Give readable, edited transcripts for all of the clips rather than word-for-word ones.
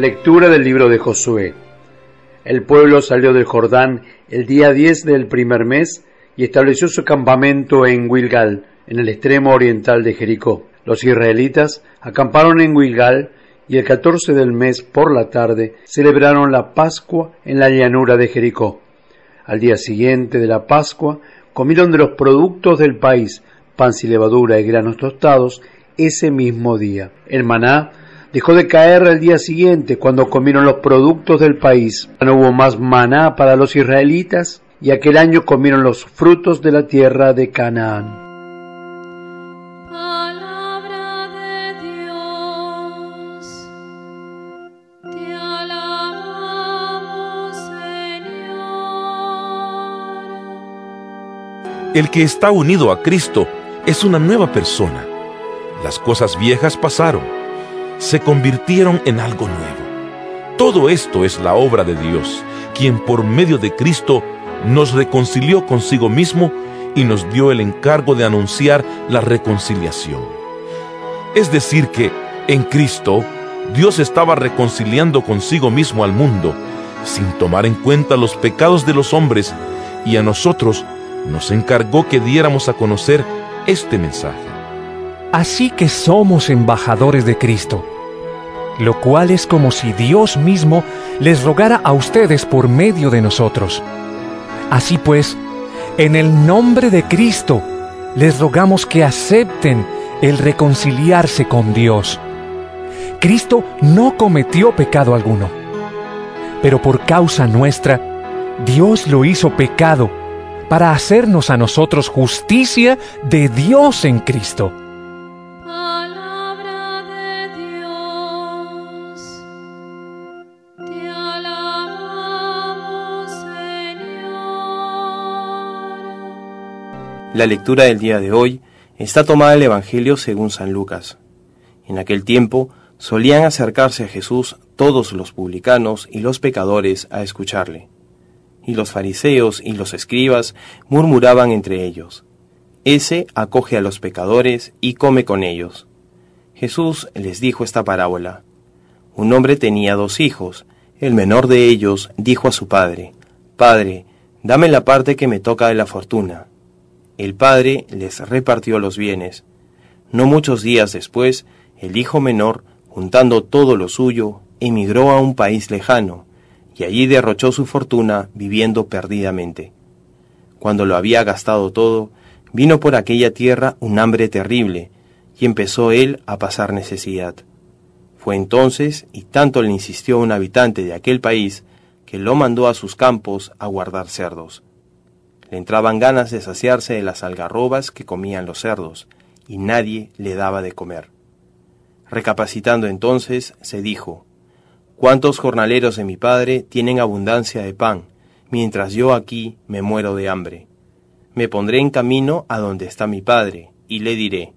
Lectura del libro de Josué. El pueblo salió del Jordán el día 10 del primer mes y estableció su campamento en Gilgal, en el extremo oriental de Jericó. Los israelitas acamparon en Gilgal y el 14 del mes por la tarde celebraron la Pascua en la llanura de Jericó. Al día siguiente de la Pascua comieron de los productos del país, pan sin levadura y granos tostados, ese mismo día. El maná dejó de caer al día siguiente cuando comieron los productos del país. No hubo más maná para los israelitas y aquel año comieron los frutos de la tierra de Canaán. Palabra de Dios, te alabamos, Señor. El que está unido a Cristo es una nueva persona. Las cosas viejas pasaron, se convirtieron en algo nuevo. Todo esto es la obra de Dios, quien por medio de Cristo nos reconcilió consigo mismo y nos dio el encargo de anunciar la reconciliación. Es decir que, en Cristo, Dios estaba reconciliando consigo mismo al mundo, sin tomar en cuenta los pecados de los hombres, y a nosotros nos encargó que diéramos a conocer este mensaje. Así que somos embajadores de Cristo, lo cual es como si Dios mismo les rogara a ustedes por medio de nosotros. Así pues, en el nombre de Cristo, les rogamos que acepten el reconciliarse con Dios. Cristo no cometió pecado alguno, pero por causa nuestra, Dios lo hizo pecado para hacernos a nosotros justicia de Dios en Cristo. Palabra de Dios, te alabamos, Señor. La lectura del día de hoy está tomada del Evangelio según San Lucas. En aquel tiempo solían acercarse a Jesús todos los publicanos y los pecadores a escucharle. Y los fariseos y los escribas murmuraban entre ellos: «Ese acoge a los pecadores y come con ellos». Jesús les dijo esta parábola: Un hombre tenía 2 hijos. El menor de ellos dijo a su padre: «Padre, dame la parte que me toca de la fortuna». El padre les repartió los bienes. No muchos días después, el hijo menor, juntando todo lo suyo, emigró a un país lejano, y allí derrochó su fortuna viviendo perdidamente. Cuando lo había gastado todo, vino por aquella tierra un hambre terrible, y empezó él a pasar necesidad. Fue entonces, y tanto le insistió un habitante de aquel país, que lo mandó a sus campos a guardar cerdos. Le entraban ganas de saciarse de las algarrobas que comían los cerdos, y nadie le daba de comer. Recapacitando entonces, se dijo: «¿Cuántos jornaleros de mi padre tienen abundancia de pan, mientras yo aquí me muero de hambre? Me pondré en camino a donde está mi padre, y le diré: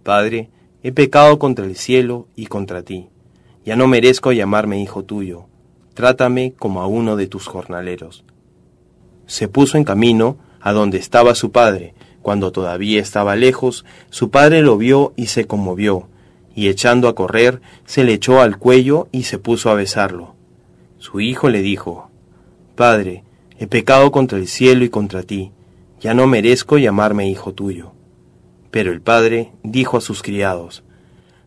Padre, he pecado contra el cielo y contra ti. Ya no merezco llamarme hijo tuyo. Trátame como a uno de tus jornaleros». Se puso en camino a donde estaba su padre. Cuando todavía estaba lejos, su padre lo vio y se conmovió, y echando a correr, se le echó al cuello y se puso a besarlo. Su hijo le dijo: «Padre, he pecado contra el cielo y contra ti. Ya no merezco llamarme hijo tuyo». Pero el padre dijo a sus criados: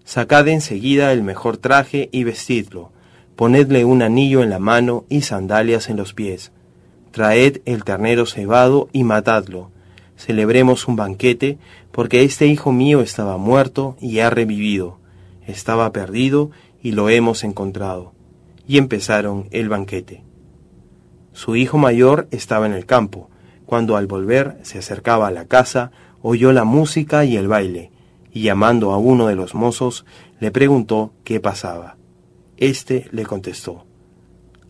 «Sacad enseguida el mejor traje y vestidlo, ponedle un anillo en la mano y sandalias en los pies. Traed el ternero cebado y matadlo. Celebremos un banquete, porque este hijo mío estaba muerto y ha revivido. Estaba perdido y lo hemos encontrado». Y empezaron el banquete. Su hijo mayor estaba en el campo. Cuando al volver se acercaba a la casa, oyó la música y el baile, y llamando a uno de los mozos, le preguntó qué pasaba. Este le contestó: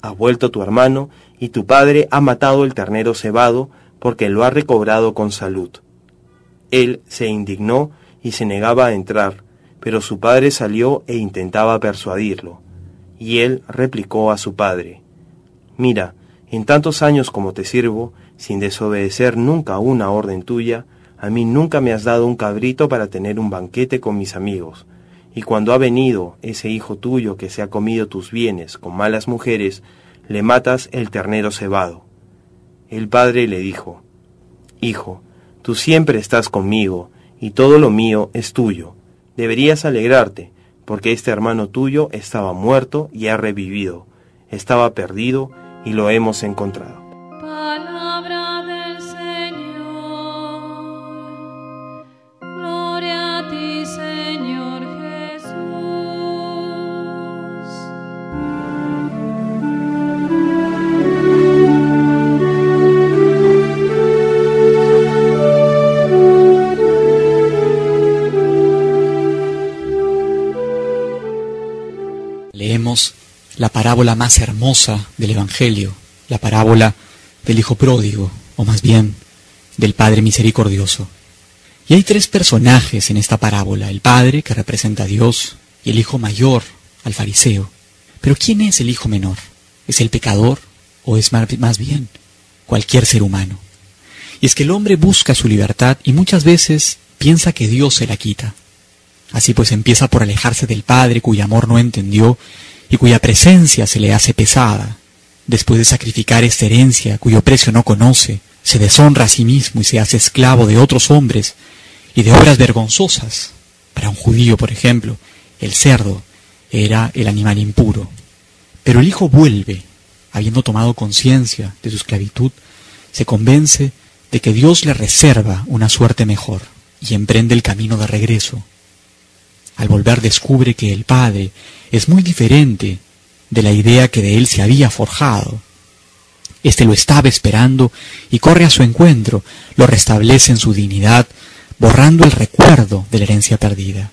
«Ha vuelto tu hermano, y tu padre ha matado el ternero cebado, porque lo ha recobrado con salud». Él se indignó y se negaba a entrar, pero su padre salió e intentaba persuadirlo. Y él replicó a su padre: «Mira, en tantos años como te sirvo, sin desobedecer nunca una orden tuya, a mí nunca me has dado un cabrito para tener un banquete con mis amigos, y cuando ha venido ese hijo tuyo que se ha comido tus bienes con malas mujeres, le matas el ternero cebado. El padre le dijo: Hijo, tú siempre estás conmigo, y todo lo mío es tuyo. Deberías alegrarte, porque este hermano tuyo estaba muerto y ha revivido, estaba perdido y lo hemos encontrado. Palabra del Señor. Gloria a ti, Señor Jesús. Leemos la parábola más hermosa del Evangelio, la parábola del Hijo Pródigo, o más bien, del Padre Misericordioso. Y hay tres personajes en esta parábola: el Padre, que representa a Dios, y el Hijo Mayor, al fariseo. Pero ¿quién es el Hijo Menor? ¿Es el pecador o es más bien cualquier ser humano? Y es que el hombre busca su libertad y muchas veces piensa que Dios se la quita. Así pues empieza por alejarse del Padre, cuyo amor no entendió y cuya presencia se le hace pesada. Después de sacrificar esta herencia, cuyo precio no conoce, se deshonra a sí mismo y se hace esclavo de otros hombres y de obras vergonzosas. Para un judío, por ejemplo, el cerdo era el animal impuro. Pero el hijo vuelve, habiendo tomado conciencia de su esclavitud, se convence de que Dios le reserva una suerte mejor y emprende el camino de regreso. Al volver descubre que el Padre es muy diferente de la idea que de él se había forjado. Este lo estaba esperando y corre a su encuentro, lo restablece en su dignidad, borrando el recuerdo de la herencia perdida.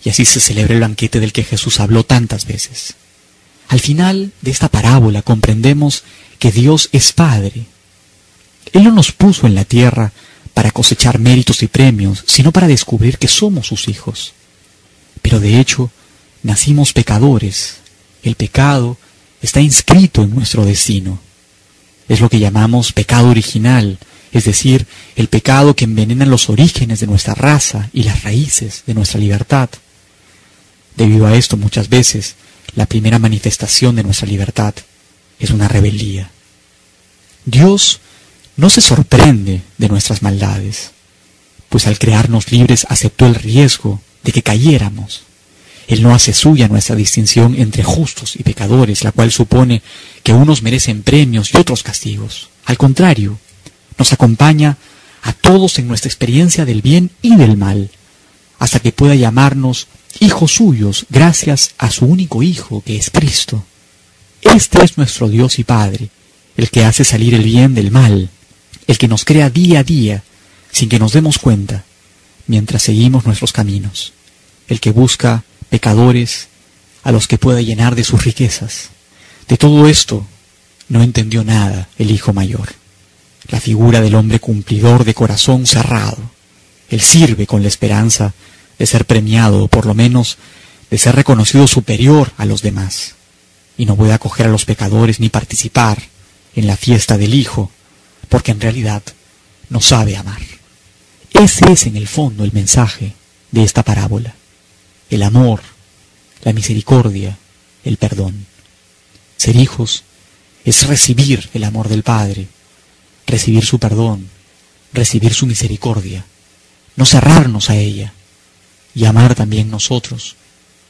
Y así se celebra el banquete del que Jesús habló tantas veces. Al final de esta parábola comprendemos que Dios es Padre. Él no nos puso en la tierra para cosechar méritos y premios, sino para descubrir que somos sus hijos. Pero de hecho, nacimos pecadores. El pecado está inscrito en nuestro destino. Es lo que llamamos pecado original, es decir, el pecado que envenena los orígenes de nuestra raza y las raíces de nuestra libertad. Debido a esto, muchas veces, la primera manifestación de nuestra libertad es una rebeldía. Dios no se sorprende de nuestras maldades, pues al crearnos libres aceptó el riesgo de que cayéramos. Él no hace suya nuestra distinción entre justos y pecadores, la cual supone que unos merecen premios y otros castigos. Al contrario, nos acompaña a todos en nuestra experiencia del bien y del mal, hasta que pueda llamarnos hijos suyos gracias a su único Hijo, que es Cristo. Este es nuestro Dios y Padre, el que hace salir el bien del mal, el que nos crea día a día, sin que nos demos cuenta, mientras seguimos nuestros caminos, el que busca pecadores a los que pueda llenar de sus riquezas. De todo esto no entendió nada el Hijo Mayor, la figura del hombre cumplidor de corazón cerrado. Él sirve con la esperanza de ser premiado, o por lo menos de ser reconocido superior a los demás, y no puede acoger a los pecadores ni participar en la fiesta del Hijo, porque en realidad no sabe amar. Ese es en el fondo el mensaje de esta parábola: el amor, la misericordia, el perdón. Ser hijos es recibir el amor del Padre, recibir su perdón, recibir su misericordia, no cerrarnos a ella, y amar también nosotros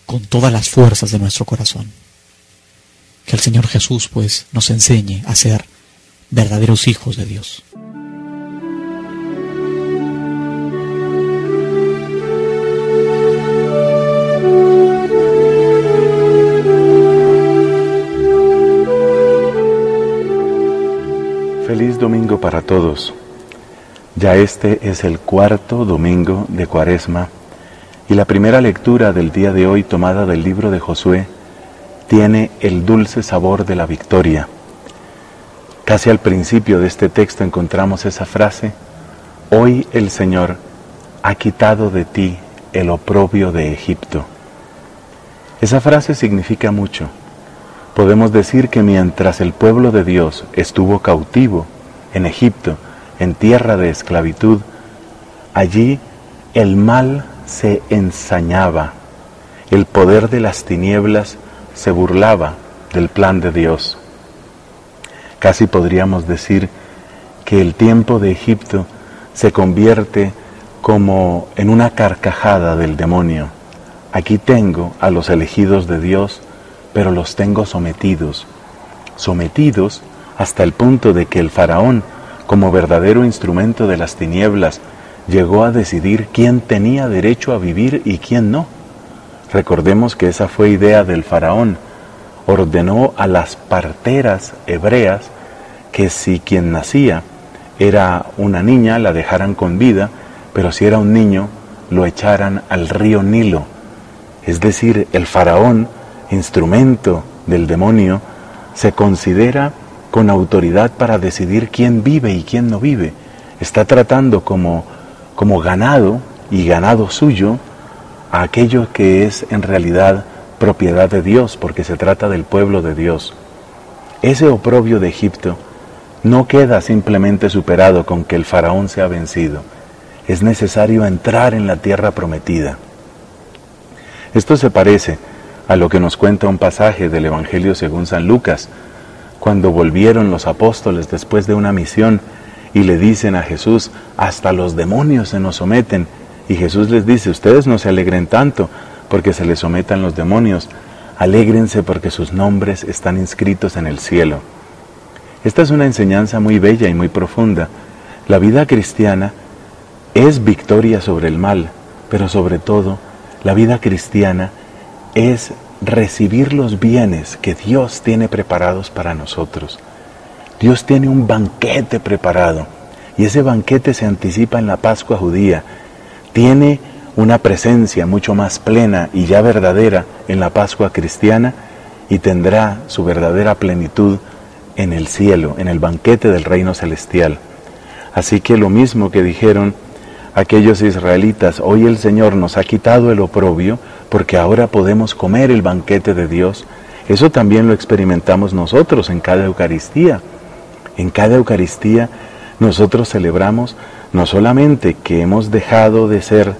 con todas las fuerzas de nuestro corazón. Que el Señor Jesús, pues, nos enseñe a ser verdaderos hijos de Dios. Feliz domingo para todos. Ya este es el cuarto domingo de Cuaresma y la primera lectura del día de hoy, tomada del libro de Josué, tiene el dulce sabor de la victoria. Casi al principio de este texto encontramos esa frase: hoy el Señor ha quitado de ti el oprobio de Egipto. Esa frase significa mucho. Podemos decir que mientras el pueblo de Dios estuvo cautivo en Egipto, en tierra de esclavitud, allí el mal se ensañaba el poder de las tinieblas se burlaba del plan de Dios. Casi podríamos decir que el tiempo de Egipto se convierte como en una carcajada del demonio. Aquí tengo a los elegidos de Dios, pero los tengo sometidos hasta el punto de que el faraón, como verdadero instrumento de las tinieblas, llegó a decidir quién tenía derecho a vivir y quién no. Recordemos que esa fue idea del faraón. Ordenó a las parteras hebreas que si quien nacía era una niña, la dejaran con vida, pero si era un niño, lo echaran al río Nilo. Es decir, el faraón, instrumento del demonio, se considera con autoridad para decidir quién vive y quién no vive. Está tratando como ganado y ganado suyo a aquello que es en realidad propiedad de Dios, porque se trata del pueblo de Dios. Ese oprobio de Egipto no queda simplemente superado con que el faraón sea vencido. Es necesario entrar en la tierra prometida. Esto se parece a lo que nos cuenta un pasaje del Evangelio según San Lucas, cuando volvieron los apóstoles después de una misión y le dicen a Jesús: hasta los demonios se nos someten. Y Jesús les dice: ustedes no se alegren tanto porque se les sometan los demonios, alégrense porque sus nombres están inscritos en el cielo. Esta es una enseñanza muy bella y muy profunda. La vida cristiana es victoria sobre el mal, pero sobre todo, la vida cristiana es recibir los bienes que Dios tiene preparados para nosotros. Dios tiene un banquete preparado, y ese banquete se anticipa en la Pascua judía. Tiene una presencia mucho más plena y ya verdadera en la Pascua cristiana, y tendrá su verdadera plenitud en el cielo, en el banquete del reino celestial. Así que lo mismo que dijeron aquellos israelitas: hoy el Señor nos ha quitado el oprobio porque ahora podemos comer el banquete de Dios, eso también lo experimentamos nosotros en cada Eucaristía. En cada Eucaristía nosotros celebramos no solamente que hemos dejado de ser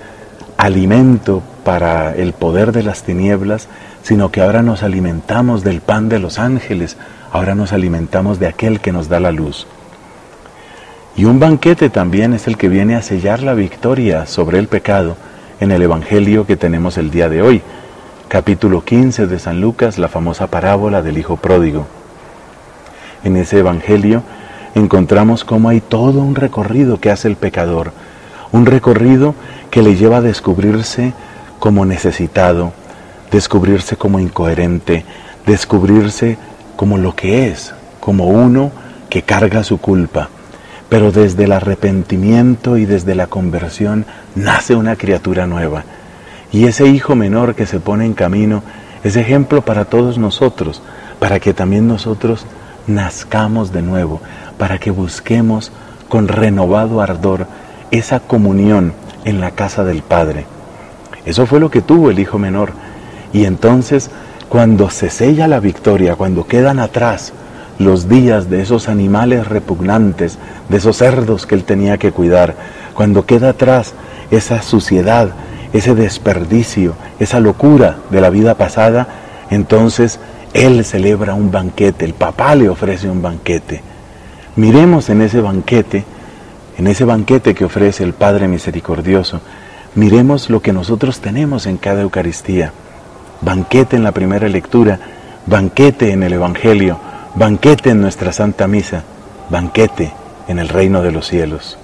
alimento para el poder de las tinieblas, sino que ahora nos alimentamos del pan de los ángeles, ahora nos alimentamos de aquel que nos da la luz. Y un banquete también es el que viene a sellar la victoria sobre el pecado en el Evangelio que tenemos el día de hoy, capítulo 15 de San Lucas, la famosa parábola del Hijo Pródigo. En ese Evangelio encontramos cómo hay todo un recorrido que hace el pecador, un recorrido que le lleva a descubrirse como necesitado, descubrirse como incoherente, descubrirse como lo que es, como uno que carga su culpa. Pero desde el arrepentimiento y desde la conversión nace una criatura nueva. Y ese hijo menor que se pone en camino es ejemplo para todos nosotros, para que también nosotros nazcamos de nuevo, para que busquemos con renovado ardor esa comunión en la casa del Padre. Eso fue lo que tuvo el hijo menor. Y entonces, cuando se sella la victoria, cuando quedan atrás los días de esos animales repugnantes, de esos cerdos que él tenía que cuidar, cuando queda atrás esa suciedad, ese desperdicio, esa locura de la vida pasada, entonces él celebra un banquete, el papá le ofrece un banquete. Miremos en ese banquete que ofrece el Padre Misericordioso, miremos lo que nosotros tenemos en cada Eucaristía. Banquete en la primera lectura, banquete en el Evangelio, banquete en nuestra Santa Misa, banquete en el reino de los cielos.